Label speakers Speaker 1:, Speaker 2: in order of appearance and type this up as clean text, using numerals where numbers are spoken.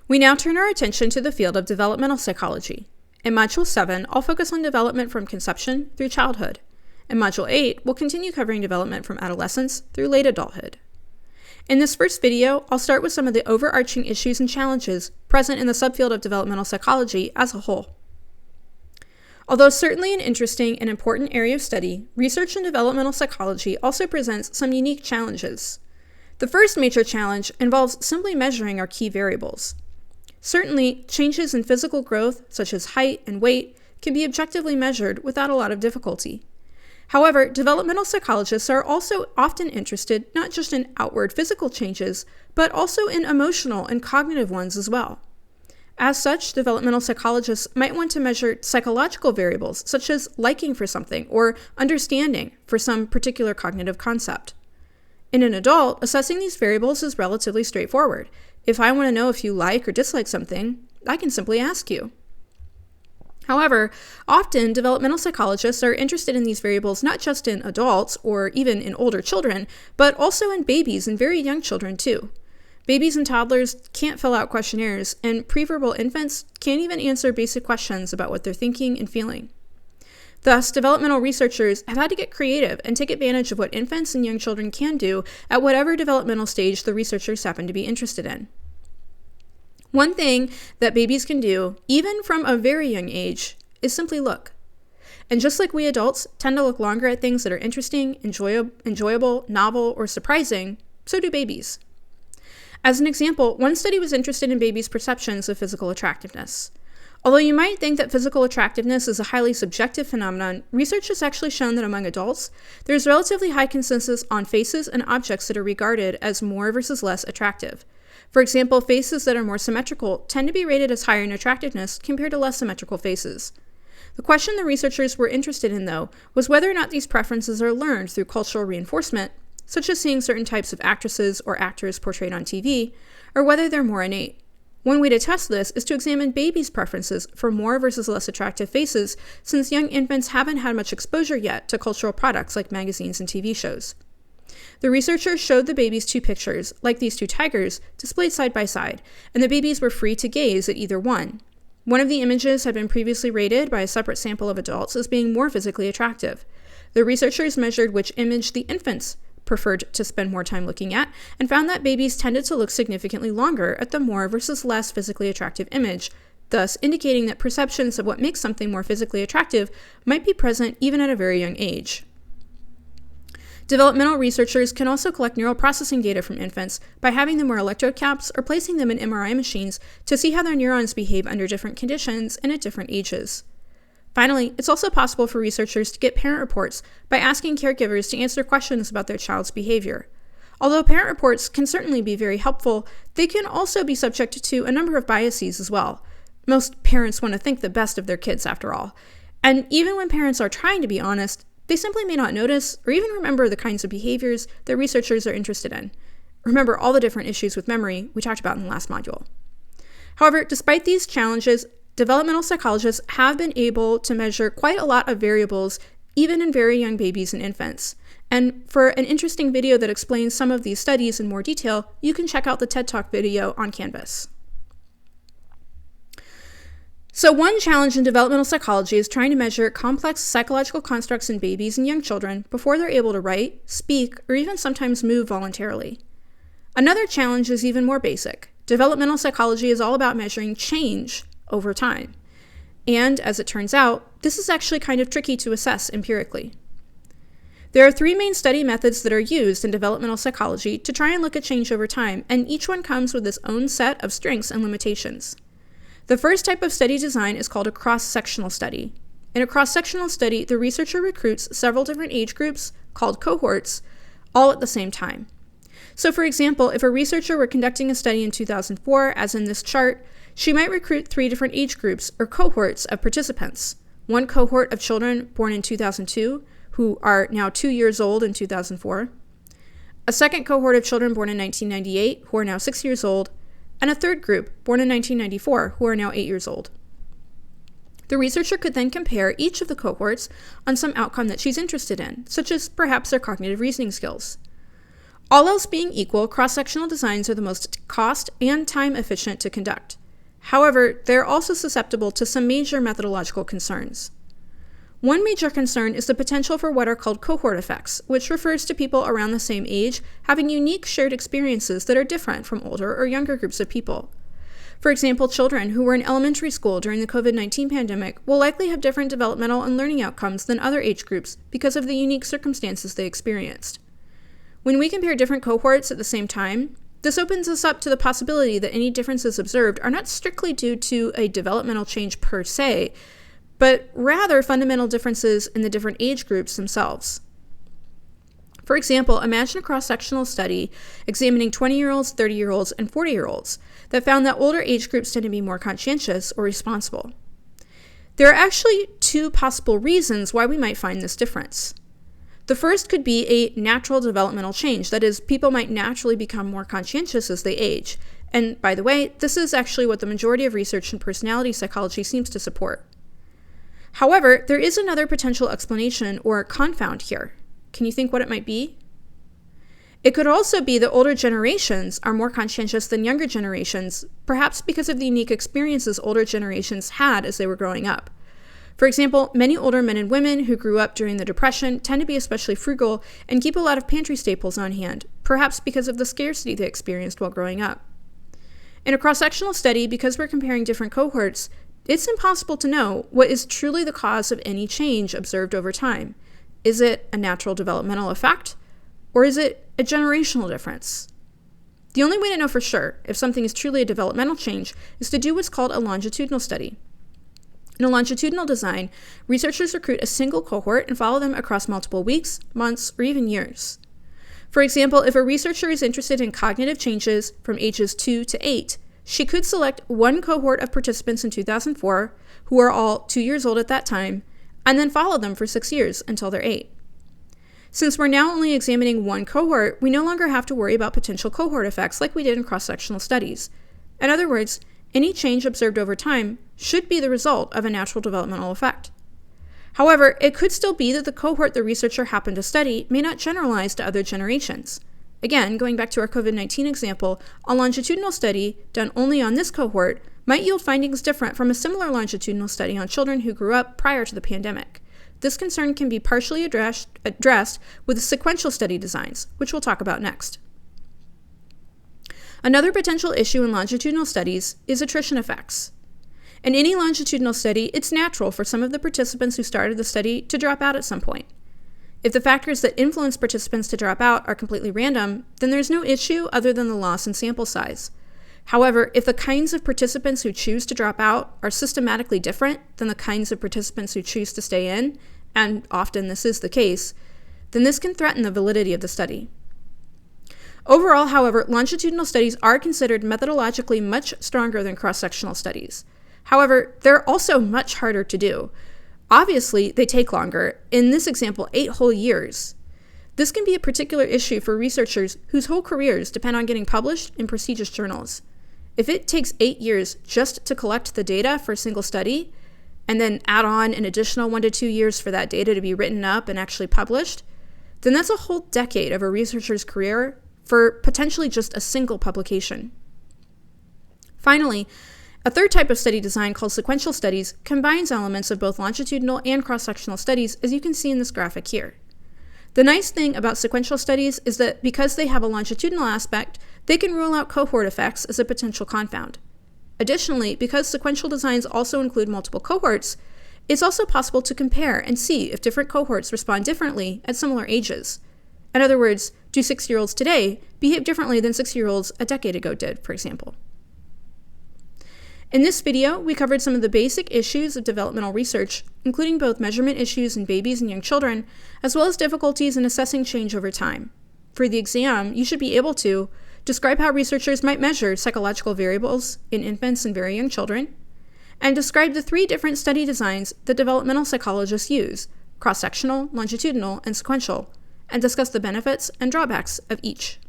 Speaker 1: We now turn our attention to the field of developmental psychology. In Module 7, I'll focus on development from conception through childhood. In Module 8, we'll continue covering development from adolescence through late adulthood. In this first video, I'll start with some of the overarching issues and challenges present in the subfield of developmental psychology as a whole. Although certainly an interesting and important area of study, research in developmental psychology also presents some unique challenges. The first major challenge involves simply measuring our key variables. Certainly, changes in physical growth, such as height and weight, can be objectively measured without a lot of difficulty. However, developmental psychologists are also often interested not just in outward physical changes, but also in emotional and cognitive ones as well. As such, developmental psychologists might want to measure psychological variables, such as liking for something or understanding for some particular cognitive concept. In an adult, assessing these variables is relatively straightforward. If I want to know if you like or dislike something, I can simply ask you. However, often developmental psychologists are interested in these variables not just in adults or even in older children, but also in babies and very young children too. Babies and toddlers can't fill out questionnaires, and preverbal infants can't even answer basic questions about what they're thinking and feeling. Thus, developmental researchers have had to get creative and take advantage of what infants and young children can do at whatever developmental stage the researchers happen to be interested in. One thing that babies can do, even from a very young age, is simply look. And just like we adults tend to look longer at things that are interesting, enjoyable, novel, or surprising, so do babies. As an example, one study was interested in babies' perceptions of physical attractiveness. Although you might think that physical attractiveness is a highly subjective phenomenon, research has actually shown that among adults, there's relatively high consensus on faces and objects that are regarded as more versus less attractive. For example, faces that are more symmetrical tend to be rated as higher in attractiveness compared to less symmetrical faces. The question the researchers were interested in, though, was whether or not these preferences are learned through cultural reinforcement, such as seeing certain types of actresses or actors portrayed on TV, or whether they're more innate. One way to test this is to examine babies' preferences for more versus less attractive faces, since young infants haven't had much exposure yet to cultural products like magazines and TV shows. The researchers showed the babies two pictures, like these two tigers, displayed side by side, and the babies were free to gaze at either one. One of the images had been previously rated by a separate sample of adults as being more physically attractive. The researchers measured which image the infants preferred to spend more time looking at, and found that babies tended to look significantly longer at the more versus less physically attractive image, thus indicating that perceptions of what makes something more physically attractive might be present even at a very young age. Developmental researchers can also collect neural processing data from infants by having them wear electrode caps or placing them in MRI machines to see how their neurons behave under different conditions and at different ages. Finally, it's also possible for researchers to get parent reports by asking caregivers to answer questions about their child's behavior. Although parent reports can certainly be very helpful, they can also be subject to a number of biases as well. Most parents want to think the best of their kids, after all. And even when parents are trying to be honest, they simply may not notice or even remember the kinds of behaviors that researchers are interested in. Remember all the different issues with memory we talked about in the last module. However, despite these challenges, developmental psychologists have been able to measure quite a lot of variables, even in very young babies and infants. And for an interesting video that explains some of these studies in more detail, you can check out the TED Talk video on Canvas. So one challenge in developmental psychology is trying to measure complex psychological constructs in babies and young children before they're able to write, speak, or even sometimes move voluntarily. Another challenge is even more basic. Developmental psychology is all about measuring change over time. And as it turns out, this is actually kind of tricky to assess empirically. There are three main study methods that are used in developmental psychology to try and look at change over time, and each one comes with its own set of strengths and limitations. The first type of study design is called a cross-sectional study. In a cross-sectional study, the researcher recruits several different age groups, called cohorts, all at the same time. So for example, if a researcher were conducting a study in 2004, as in this chart, she might recruit 3 different age groups or cohorts of participants. One cohort of children born in 2002, who are now 2 years old in 2004. A second cohort of children born in 1998, who are now 6 years old. And a third group, born in 1994, who are now 8 years old. The researcher could then compare each of the cohorts on some outcome that she's interested in, such as perhaps their cognitive reasoning skills. All else being equal, cross-sectional designs are the most cost and time efficient to conduct. However, they're also susceptible to some major methodological concerns. One major concern is the potential for what are called cohort effects, which refers to people around the same age having unique shared experiences that are different from older or younger groups of people. For example, children who were in elementary school during the COVID-19 pandemic will likely have different developmental and learning outcomes than other age groups because of the unique circumstances they experienced. When we compare different cohorts at the same time, this opens us up to the possibility that any differences observed are not strictly due to a developmental change per se, but rather fundamental differences in the different age groups themselves. For example, imagine a cross-sectional study examining 20-year-olds, 30-year-olds, and 40-year-olds that found that older age groups tend to be more conscientious or responsible. There are actually two possible reasons why we might find this difference. The first could be a natural developmental change, that is, people might naturally become more conscientious as they age. And by the way, this is actually what the majority of research in personality psychology seems to support. However, there is another potential explanation or confound here. Can you think what it might be? It could also be that older generations are more conscientious than younger generations, perhaps because of the unique experiences older generations had as they were growing up. For example, many older men and women who grew up during the Depression tend to be especially frugal and keep a lot of pantry staples on hand, perhaps because of the scarcity they experienced while growing up. In a cross-sectional study, because we're comparing different cohorts, it's impossible to know what is truly the cause of any change observed over time. Is it a natural developmental effect, or is it a generational difference? The only way to know for sure if something is truly a developmental change is to do what's called a longitudinal study. In a longitudinal design, researchers recruit a single cohort and follow them across multiple weeks, months, or even years. For example, if a researcher is interested in cognitive changes from ages 2 to 8, she could select one cohort of participants in 2004, who are all 2 years old at that time, and then follow them for 6 years until they're 8. Since we're now only examining one cohort, we no longer have to worry about potential cohort effects like we did in cross-sectional studies. In other words, any change observed over time should be the result of a natural developmental effect. However, it could still be that the cohort the researcher happened to study may not generalize to other generations. Again, going back to our COVID-19 example, a longitudinal study done only on this cohort might yield findings different from a similar longitudinal study on children who grew up prior to the pandemic. This concern can be partially addressed with sequential study designs, which we'll talk about next. Another potential issue in longitudinal studies is attrition effects. In any longitudinal study, it's natural for some of the participants who started the study to drop out at some point. If the factors that influence participants to drop out are completely random, then there's no issue other than the loss in sample size. However, if the kinds of participants who choose to drop out are systematically different than the kinds of participants who choose to stay in, and often this is the case, then this can threaten the validity of the study. Overall, however, longitudinal studies are considered methodologically much stronger than cross-sectional studies. However, they're also much harder to do. Obviously, they take longer, in this example, 8 whole years. This can be a particular issue for researchers whose whole careers depend on getting published in prestigious journals. If it takes 8 years just to collect the data for a single study, and then add on an additional 1 to 2 years for that data to be written up and actually published, then that's a whole decade of a researcher's career for potentially just a single publication. Finally, a third type of study design called sequential studies combines elements of both longitudinal and cross-sectional studies, as you can see in this graphic here. The nice thing about sequential studies is that because they have a longitudinal aspect, they can rule out cohort effects as a potential confound. Additionally, because sequential designs also include multiple cohorts, it's also possible to compare and see if different cohorts respond differently at similar ages. In other words, do 6-year-olds today behave differently than 6-year-olds a decade ago did, for example? In this video, we covered some of the basic issues of developmental research, including both measurement issues in babies and young children, as well as difficulties in assessing change over time. For the exam, you should be able to describe how researchers might measure psychological variables in infants and very young children, and describe the 3 different study designs that developmental psychologists use: cross-sectional, longitudinal, and sequential, and discuss the benefits and drawbacks of each.